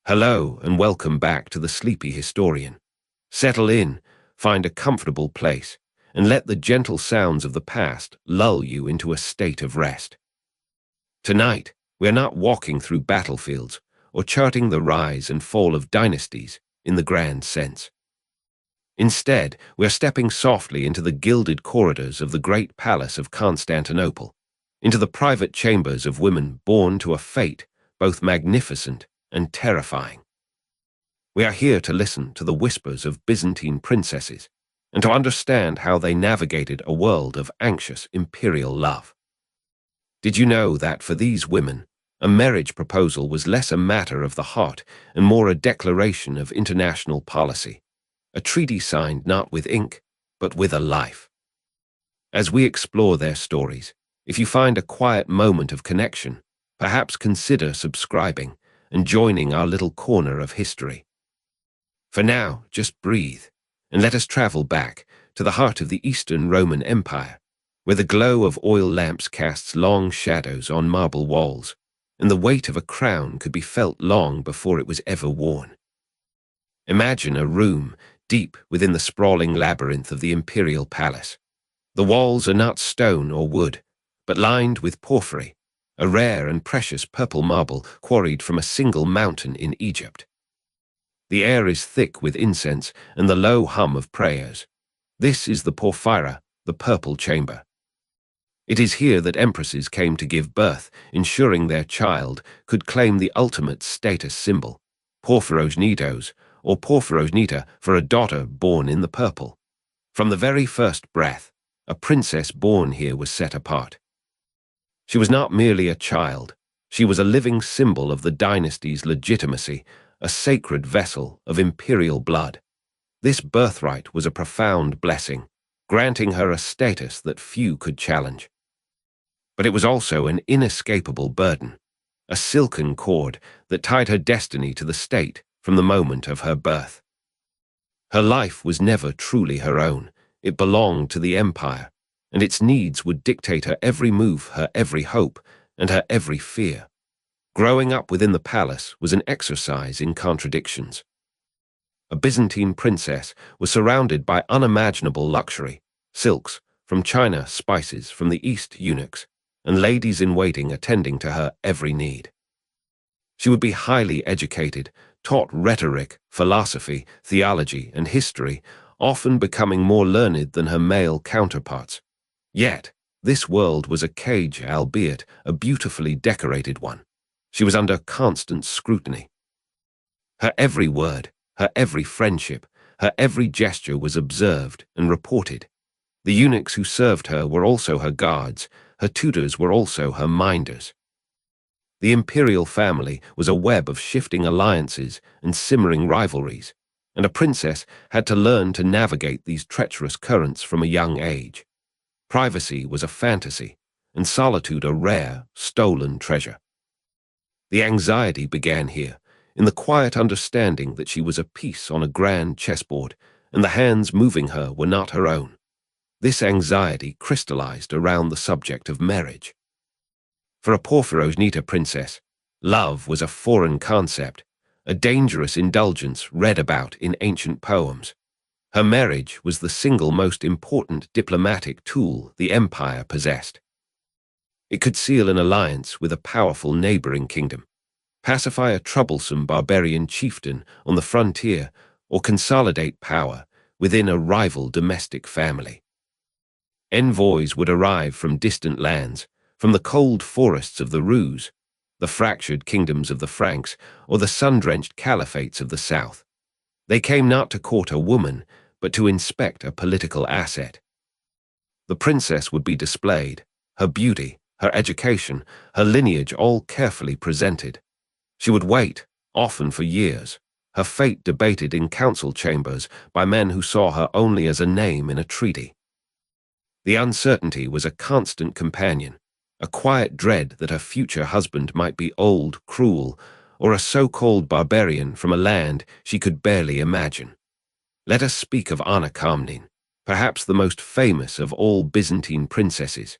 Hello and welcome back to the Sleepy Historian. Settle in, find a comfortable place, and let the gentle sounds of the past lull you into a state of rest. Tonight, we are not walking through battlefields or charting the rise and fall of dynasties in the grand sense. Instead, we are stepping softly into the gilded corridors of the great palace of Constantinople, into the private chambers of women born to a fate both magnificent and terrifying. We are here to listen to the whispers of Byzantine princesses and to understand how they navigated a world of anxious imperial love. Did you know that for these women, a marriage proposal was less a matter of the heart and more a declaration of international policy, a treaty signed not with ink, but with a life? As we explore their stories, if you find a quiet moment of connection, perhaps consider subscribing and joining our little corner of history. For now, just breathe, and let us travel back to the heart of the Eastern Roman Empire, where the glow of oil lamps casts long shadows on marble walls, and the weight of a crown could be felt long before it was ever worn. Imagine a room deep within the sprawling labyrinth of the imperial palace. The walls are not stone or wood, but lined with porphyry, a rare and precious purple marble quarried from a single mountain in Egypt. The air is thick with incense and the low hum of prayers. This is the porphyra, the purple chamber. It is here that empresses came to give birth, ensuring their child could claim the ultimate status symbol, porphyrogenitos, or porphyrogenita, for a daughter born in the purple. From the very first breath, a princess born here was set apart. She was not merely a child, she was a living symbol of the dynasty's legitimacy, a sacred vessel of imperial blood. This birthright was a profound blessing, granting her a status that few could challenge. But it was also an inescapable burden, a silken cord that tied her destiny to the state from the moment of her birth. Her life was never truly her own, it belonged to the empire, and its needs would dictate her every move, her every hope, and her every fear. Growing up within the palace was an exercise in contradictions. A Byzantine princess was surrounded by unimaginable luxury, silks from China, spices from the East, eunuchs, and ladies-in-waiting attending to her every need. She would be highly educated, taught rhetoric, philosophy, theology, and history, often becoming more learned than her male counterparts. Yet, this world was a cage, albeit a beautifully decorated one. She was under constant scrutiny. Her every word, her every friendship, her every gesture was observed and reported. The eunuchs who served her were also her guards, her tutors were also her minders. The imperial family was a web of shifting alliances and simmering rivalries, and a princess had to learn to navigate these treacherous currents from a young age. Privacy was a fantasy, and solitude a rare, stolen treasure. The anxiety began here, in the quiet understanding that she was a piece on a grand chessboard, and the hands moving her were not her own. This anxiety crystallized around the subject of marriage. For a porphyrogenita princess, love was a foreign concept, a dangerous indulgence read about in ancient poems. Her marriage was the single most important diplomatic tool the empire possessed. It could seal an alliance with a powerful neighboring kingdom, pacify a troublesome barbarian chieftain on the frontier, or consolidate power within a rival domestic family. Envoys would arrive from distant lands, from the cold forests of the Rus, the fractured kingdoms of the Franks, or the sun-drenched caliphates of the south. They came not to court a woman, but to inspect a political asset. The princess would be displayed, her beauty, her education, her lineage all carefully presented. She would wait, often for years, her fate debated in council chambers by men who saw her only as a name in a treaty. The uncertainty was a constant companion, a quiet dread that her future husband might be old, cruel, or a so-called barbarian from a land she could barely imagine. Let us speak of Anna Komnene, perhaps the most famous of all Byzantine princesses.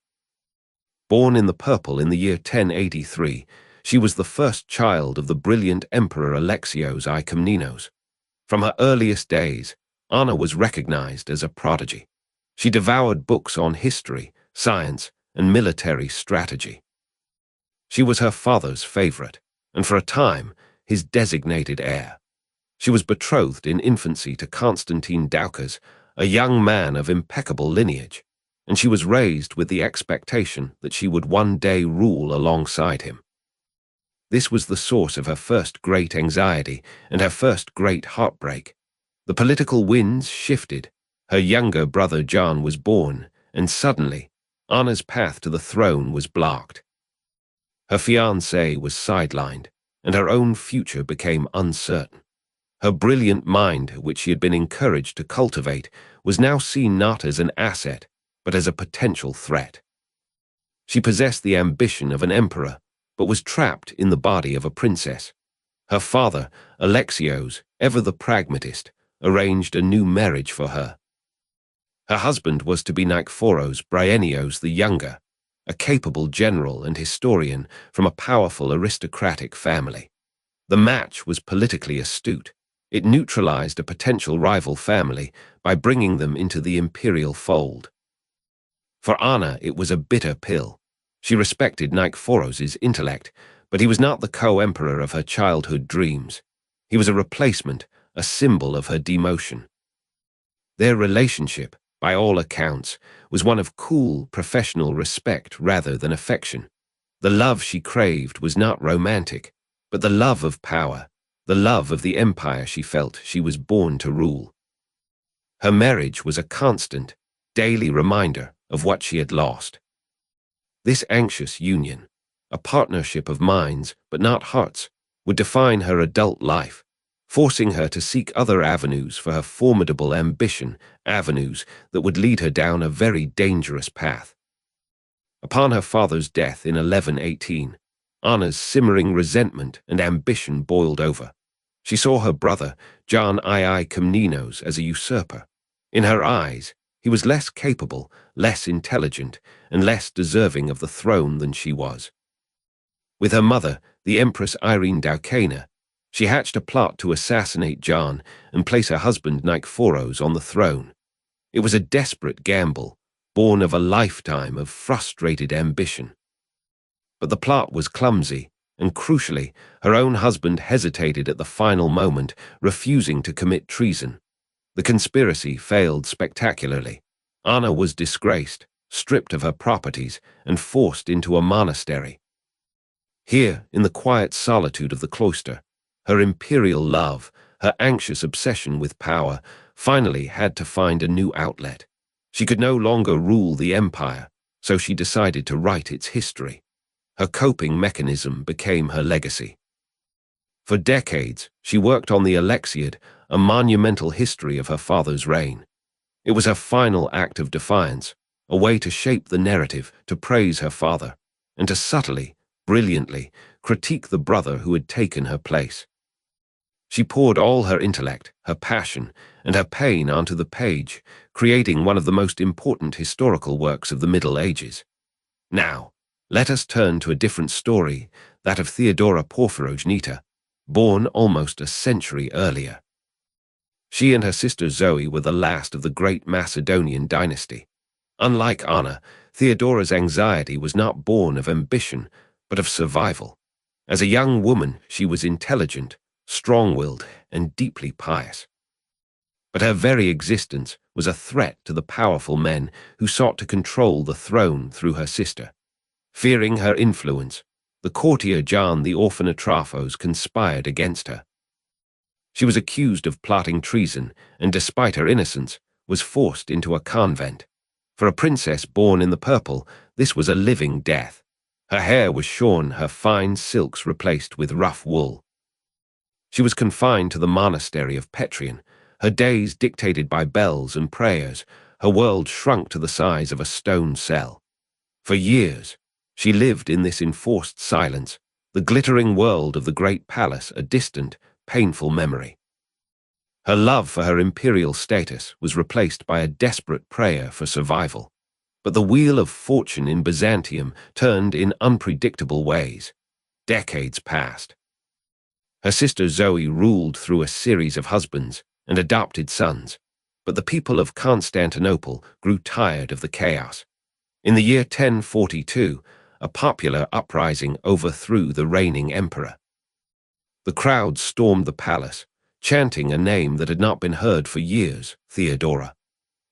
Born in the purple in the year 1083, She was the first child of the brilliant Emperor Alexios I Komnenos. From her earliest days, Anna was recognized as a prodigy. She devoured books on history, science, and military strategy. She was her father's favorite, and for a time, his designated heir. She was betrothed in infancy to Constantine Doukas, a young man of impeccable lineage, and she was raised with the expectation that she would one day rule alongside him. This was the source of her first great anxiety and her first great heartbreak. The political winds shifted. Her younger brother John was born, and suddenly, Anna's path to the throne was blocked. Her fiancé was sidelined, and her own future became uncertain. Her brilliant mind, which she had been encouraged to cultivate, was now seen not as an asset, but as a potential threat. She possessed the ambition of an emperor, but was trapped in the body of a princess. Her father, Alexios, ever the pragmatist, arranged a new marriage for her. Her husband was to be Nikephoros Bryennios the Younger, a capable general and historian from a powerful aristocratic family. The match was politically astute. It neutralized a potential rival family by bringing them into the imperial fold. For Anna, it was a bitter pill. She respected Nikephoros' intellect, but he was not the co-emperor of her childhood dreams. He was a replacement, a symbol of her demotion. Their relationship, by all accounts, was one of cool, professional respect rather than affection. The love she craved was not romantic, but the love of power, the love of the empire she felt she was born to rule. Her marriage was a constant, daily reminder of what she had lost. This anxious union, a partnership of minds but not hearts, would define her adult life, forcing her to seek other avenues for her formidable ambition, avenues that would lead her down a very dangerous path. Upon her father's death in 1118, Anna's simmering resentment and ambition boiled over. She saw her brother, John II Komnenos, as a usurper. In her eyes, he was less capable, less intelligent, and less deserving of the throne than she was. With her mother, the Empress Irene Doukaina, she hatched a plot to assassinate John and place her husband Nikephoros on the throne. It was a desperate gamble, born of a lifetime of frustrated ambition. But the plot was clumsy, and crucially, her own husband hesitated at the final moment, refusing to commit treason. The conspiracy failed spectacularly. Anna was disgraced, stripped of her properties, and forced into a monastery. Here, in the quiet solitude of the cloister, her imperial love, her anxious obsession with power, finally had to find a new outlet. She could no longer rule the empire, so she decided to write its history. Her coping mechanism became her legacy. For decades, she worked on the Alexiad, a monumental history of her father's reign. It was her final act of defiance, a way to shape the narrative, to praise her father, and to subtly, brilliantly, critique the brother who had taken her place. She poured all her intellect, her passion, and her pain onto the page, creating one of the most important historical works of the Middle Ages. Now, let us turn to a different story, that of Theodora Porphyrogenita, born almost a century earlier. She and her sister Zoe were the last of the great Macedonian dynasty. Unlike Anna, Theodora's anxiety was not born of ambition, but of survival. As a young woman, she was intelligent, strong-willed, and deeply pious. But her very existence was a threat to the powerful men who sought to control the throne through her sister. Fearing her influence, the courtier John the Orphanatrophos conspired against her. She was accused of plotting treason, and despite her innocence, was forced into a convent. For a princess born in the purple, this was a living death. Her hair was shorn, her fine silks replaced with rough wool. She was confined to the monastery of Petrion, her days dictated by bells and prayers, her world shrunk to the size of a stone cell. For years, she lived in this enforced silence, the glittering world of the great palace a distant, painful memory. Her love for her imperial status was replaced by a desperate prayer for survival. But the wheel of fortune in Byzantium turned in unpredictable ways. Decades passed. Her sister Zoe ruled through a series of husbands and adopted sons, but the people of Constantinople grew tired of the chaos. In the year 1042, a popular uprising overthrew the reigning emperor. The crowd stormed the palace, chanting a name that had not been heard for years, Theodora.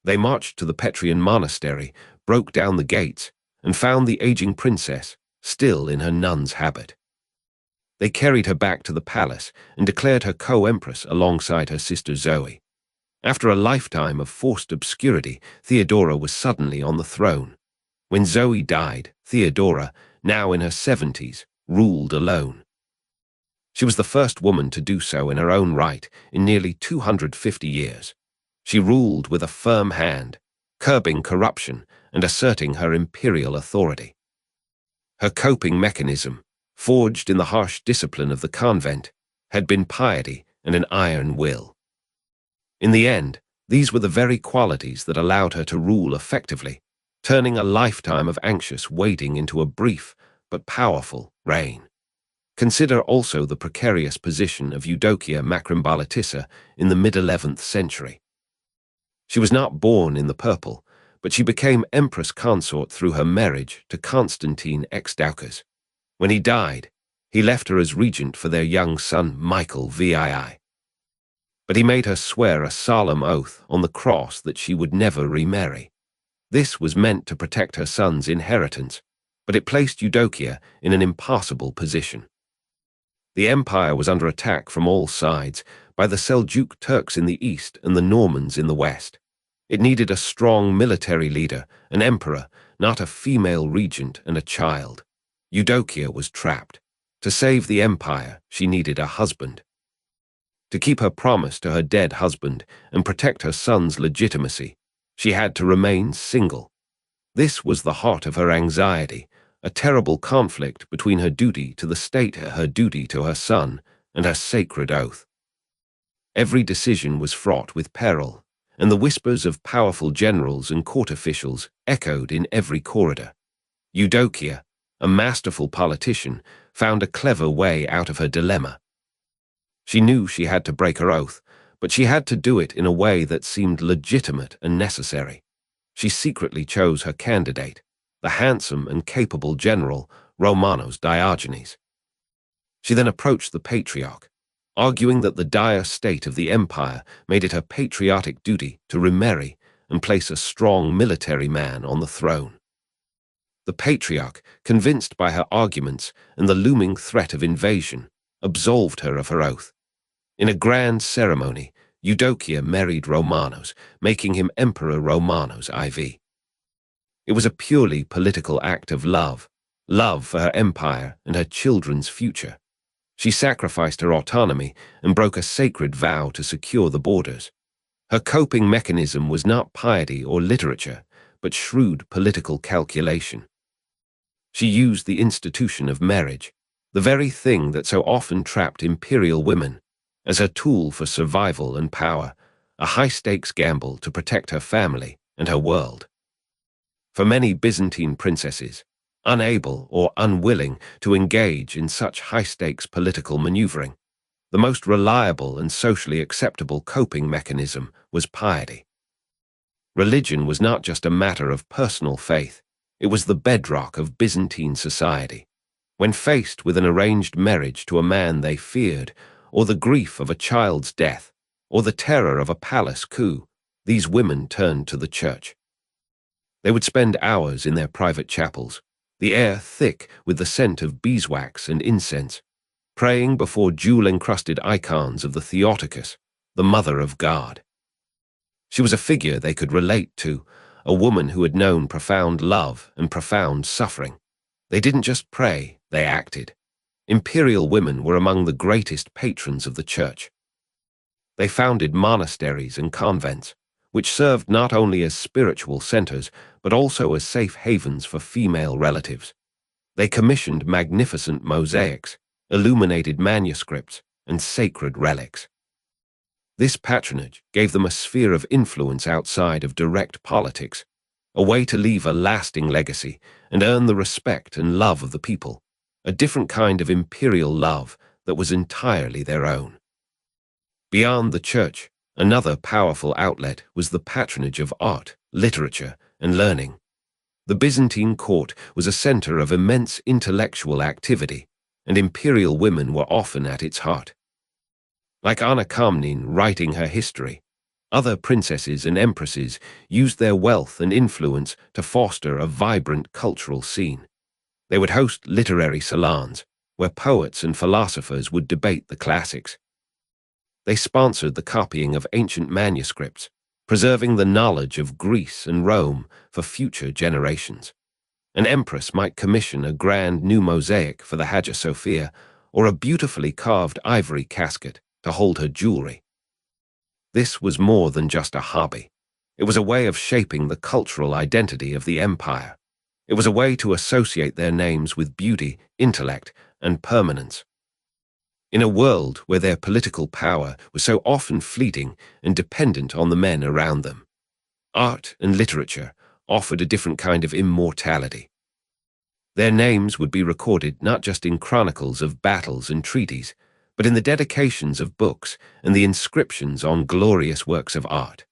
They marched to the Petrian monastery, broke down the gates, and found the aging princess still in her nun's habit. They carried her back to the palace and declared her co-empress alongside her sister Zoe. After a lifetime of forced obscurity, Theodora was suddenly on the throne. When Zoe died, Theodora, now in her 70s, ruled alone. She was the first woman to do so in her own right in nearly 250 years. She ruled with a firm hand, curbing corruption and asserting her imperial authority. Her coping mechanism, forged in the harsh discipline of the convent, had been piety and an iron will. In the end, these were the very qualities that allowed her to rule effectively, turning a lifetime of anxious waiting into a brief but powerful reign. Consider also the precarious position of Eudokia Macrymbalatissa in the mid-11th century. She was not born in the purple, but she became empress consort through her marriage to Constantine Exdoucas. When he died, he left her as regent for their young son Michael VII. But he made her swear a solemn oath on the cross that she would never remarry. This was meant to protect her son's inheritance, but it placed Eudokia in an impossible position. The empire was under attack from all sides, by the Seljuk Turks in the east and the Normans in the west. It needed a strong military leader, an emperor, not a female regent and a child. Eudokia was trapped. To save the empire, she needed a husband. To keep her promise to her dead husband and protect her son's legitimacy, she had to remain single. This was the heart of her anxiety, a terrible conflict between her duty to the state, her duty to her son, and her sacred oath. Every decision was fraught with peril, and the whispers of powerful generals and court officials echoed in every corridor. Eudokia, a masterful politician, found a clever way out of her dilemma. She knew she had to break her oath, but she had to do it in a way that seemed legitimate and necessary. She secretly chose her candidate, the handsome and capable general Romanos Diogenes. She then approached the patriarch, arguing that the dire state of the empire made it her patriotic duty to remarry and place a strong military man on the throne. The patriarch, convinced by her arguments and the looming threat of invasion, absolved her of her oath. In a grand ceremony, Eudokia married Romanos, making him Emperor Romanos IV. It was a purely political act of love for her empire and her children's future. She sacrificed her autonomy and broke a sacred vow to secure the borders. Her coping mechanism was not piety or literature, but shrewd political calculation. She used the institution of marriage, the very thing that so often trapped imperial women, as her tool for survival and power, a high-stakes gamble to protect her family and her world. For many Byzantine princesses, unable or unwilling to engage in such high-stakes political maneuvering, the most reliable and socially acceptable coping mechanism was piety. Religion was not just a matter of personal faith, it was the bedrock of Byzantine society. When faced with an arranged marriage to a man they feared, or the grief of a child's death, or the terror of a palace coup, these women turned to the church. They would spend hours in their private chapels, the air thick with the scent of beeswax and incense, praying before jewel-encrusted icons of the Theotokos, the Mother of God. She was a figure they could relate to, a woman who had known profound love and profound suffering. They didn't just pray, they acted. Imperial women were among the greatest patrons of the church. They founded monasteries and convents, which served not only as spiritual centers, but also as safe havens for female relatives. They commissioned magnificent mosaics, illuminated manuscripts, and sacred relics. This patronage gave them a sphere of influence outside of direct politics, a way to leave a lasting legacy and earn the respect and love of the people. a different kind of imperial love that was entirely their own. Beyond the church, another powerful outlet was the patronage of art, literature, and learning. The Byzantine court was a center of immense intellectual activity, and imperial women were often at its heart. Like Anna Karenina writing her history, other princesses and empresses used their wealth and influence to foster a vibrant cultural scene. They would host literary salons, where poets and philosophers would debate the classics. They sponsored the copying of ancient manuscripts, preserving the knowledge of Greece and Rome for future generations. An empress might commission a grand new mosaic for the Hagia Sophia or a beautifully carved ivory casket to hold her jewelry. This was more than just a hobby. It was a way of shaping the cultural identity of the empire. It was a way to associate their names with beauty, intellect, and permanence. In a world where their political power was so often fleeting and dependent on the men around them, art and literature offered a different kind of immortality. Their names would be recorded not just in chronicles of battles and treaties, but in the dedications of books and the inscriptions on glorious works of art.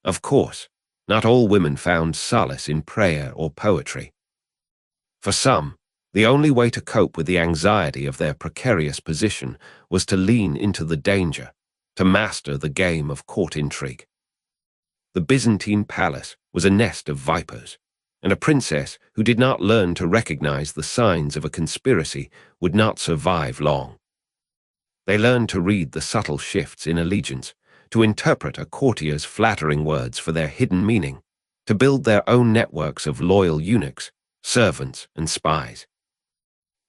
Of course, not all women found solace in prayer or poetry. For some, the only way to cope with the anxiety of their precarious position was to lean into the danger, to master the game of court intrigue. The Byzantine palace was a nest of vipers, and a princess who did not learn to recognize the signs of a conspiracy would not survive long. They learned to read the subtle shifts in allegiance, to interpret a courtier's flattering words for their hidden meaning, to build their own networks of loyal eunuchs, servants, and spies.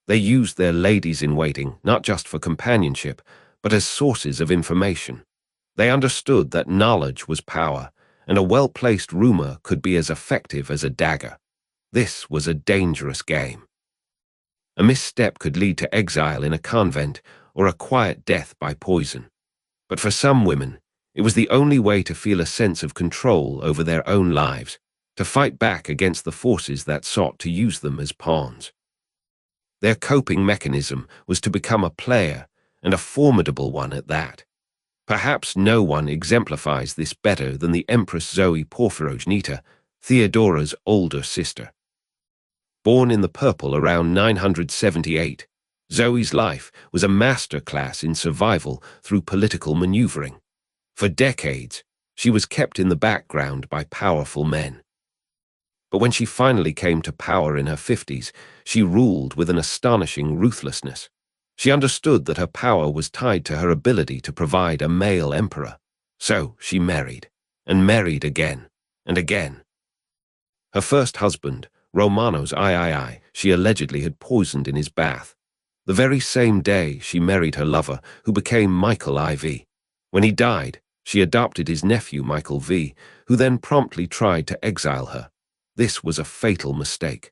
They used their ladies-in-waiting not just for companionship, but as sources of information. They understood that knowledge was power, and a well-placed rumor could be as effective as a dagger. This was a dangerous game. A misstep could lead to exile in a convent or a quiet death by poison. But for some women, it was the only way to feel a sense of control over their own lives, to fight back against the forces that sought to use them as pawns. Their coping mechanism was to become a player, and a formidable one at that. Perhaps no one exemplifies this better than the Empress Zoe Porphyrogenita, Theodora's older sister. Born in the purple around 978, Zoe's life was a masterclass in survival through political maneuvering. For decades, she was kept in the background by powerful men. But when she finally came to power in her 50s, she ruled with an astonishing ruthlessness. She understood that her power was tied to her ability to provide a male emperor. So she married, and married again, and again. Her first husband, Romanos III, she allegedly had poisoned in his bath. The very same day she married her lover, who became Michael IV. When he died, she adopted his nephew Michael V, who then promptly tried to exile her. This was a fatal mistake.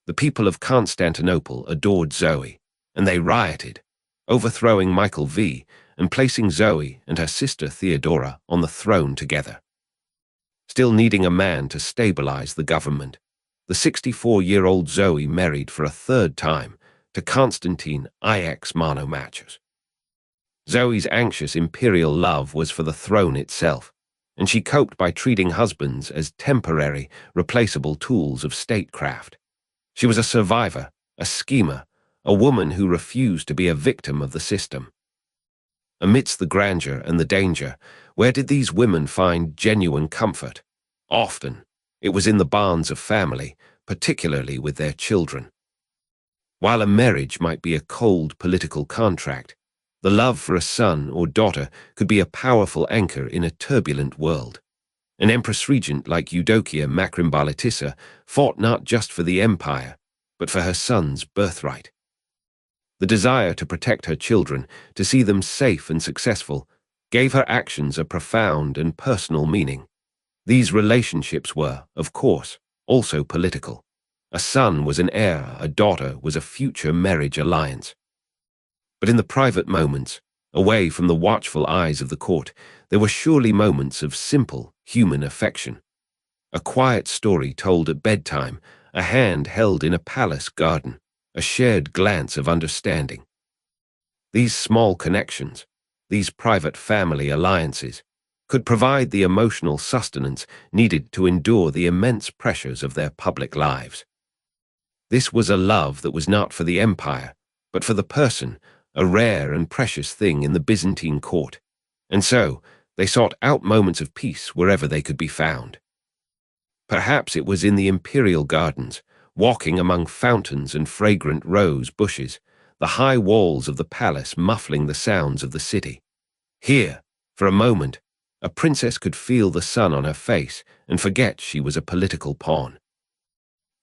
The people of Constantinople adored Zoe, and they rioted, overthrowing Michael V and placing Zoe and her sister Theodora on the throne together. Still needing a man to stabilize the government, the 64-year-old Zoe married for a third time to Constantine IX Monomachus. Zoe's anxious imperial love was for the throne itself, and she coped by treating husbands as temporary, replaceable tools of statecraft. She was a survivor, a schemer, a woman who refused to be a victim of the system. Amidst the grandeur and the danger, where did these women find genuine comfort? Often, it was in the bonds of family, particularly with their children. While a marriage might be a cold political contract, the love for a son or daughter could be a powerful anchor in a turbulent world. An empress regent like Eudokia Macrimbalatissa fought not just for the empire, but for her son's birthright. The desire to protect her children, to see them safe and successful, gave her actions a profound and personal meaning. These relationships were, of course, also political. A son was an heir, a daughter was a future marriage alliance. But in the private moments, away from the watchful eyes of the court, there were surely moments of simple, human affection. A quiet story told at bedtime, a hand held in a palace garden, a shared glance of understanding. These small connections, these private family alliances, could provide the emotional sustenance needed to endure the immense pressures of their public lives. This was a love that was not for the empire, but for the person, a rare and precious thing in the Byzantine court, and so they sought out moments of peace wherever they could be found. Perhaps it was in the imperial gardens, walking among fountains and fragrant rose bushes, the high walls of the palace muffling the sounds of the city. Here, for a moment, a princess could feel the sun on her face and forget she was a political pawn.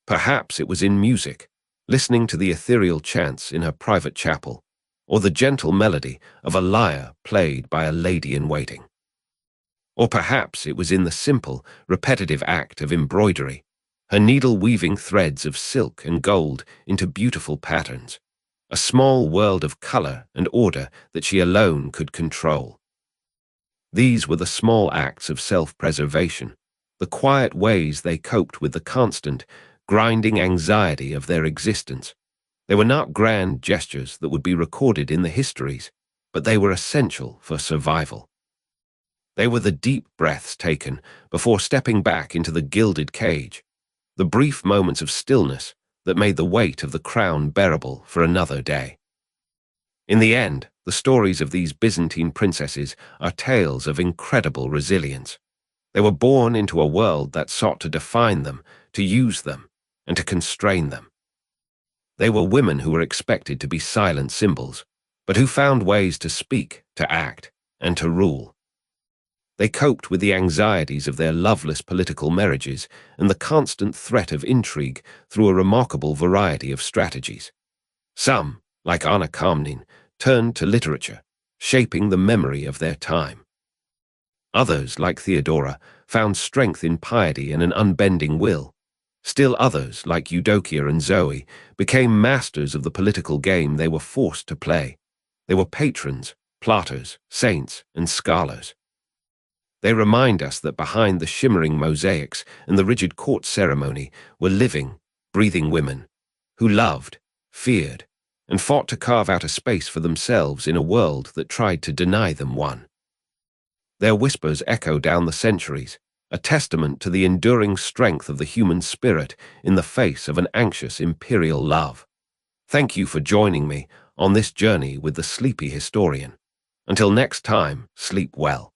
Perhaps it was in music, listening to the ethereal chants in her private chapel, or the gentle melody of a lyre played by a lady-in-waiting. Or perhaps it was in the simple, repetitive act of embroidery, her needle weaving threads of silk and gold into beautiful patterns, a small world of color and order that she alone could control. These were the small acts of self-preservation, the quiet ways they coped with the constant, grinding anxiety of their existence. They were not grand gestures that would be recorded in the histories, but they were essential for survival. They were the deep breaths taken before stepping back into the gilded cage, the brief moments of stillness that made the weight of the crown bearable for another day. In the end, the stories of these Byzantine princesses are tales of incredible resilience. They were born into a world that sought to define them, to use them, and to constrain them. They were women who were expected to be silent symbols, but who found ways to speak, to act, and to rule. They coped with the anxieties of their loveless political marriages and the constant threat of intrigue through a remarkable variety of strategies. Some, like Anna Karenin, turned to literature, shaping the memory of their time. Others, like Theodora, found strength in piety and an unbending will. Still others, like Eudokia and Zoe, became masters of the political game they were forced to play. They were patrons, plotters, saints, and scholars. They remind us that behind the shimmering mosaics and the rigid court ceremony were living, breathing women who loved, feared, and fought to carve out a space for themselves in a world that tried to deny them one. Their whispers echo down the centuries, a testament to the enduring strength of the human spirit in the face of an anxious imperial love. Thank you for joining me on this journey with the sleepy historian. Until next time, sleep well.